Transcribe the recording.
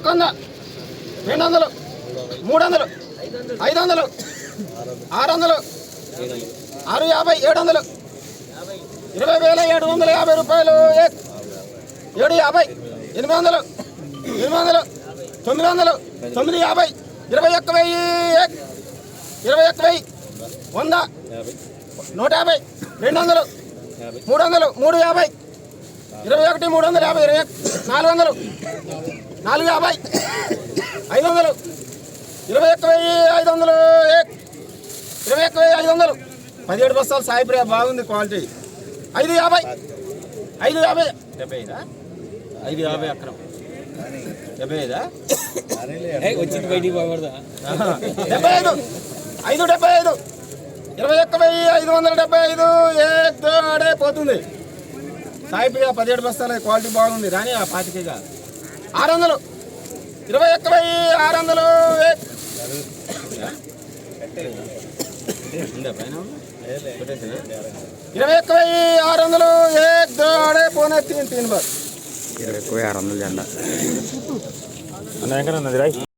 100 200 300 500 600 650 700 20,750 రూపాయలు 750 800 900 900 950 21,000 21,000 100 150 200 300 350 21 350 400 450 500 21,500 21,500 17 బస్తాలు సాయి ప్రియ బాగుంది క్వాలిటీ 550 550 550 అక్రమ్ 75 వచ్చింది బయటికి పోకూడదా 75 575 21,575 ఏడే పోతుంది సాయి ప్రియ 17 బస్తాల క్వాలిటీ బాగుంది రాని ఆ 25 600 21,600 21,600 ఏడే పోనే 3 బార్ 21,600 జెండా అన్న ఎక్కడ ఉన్నది రాయ్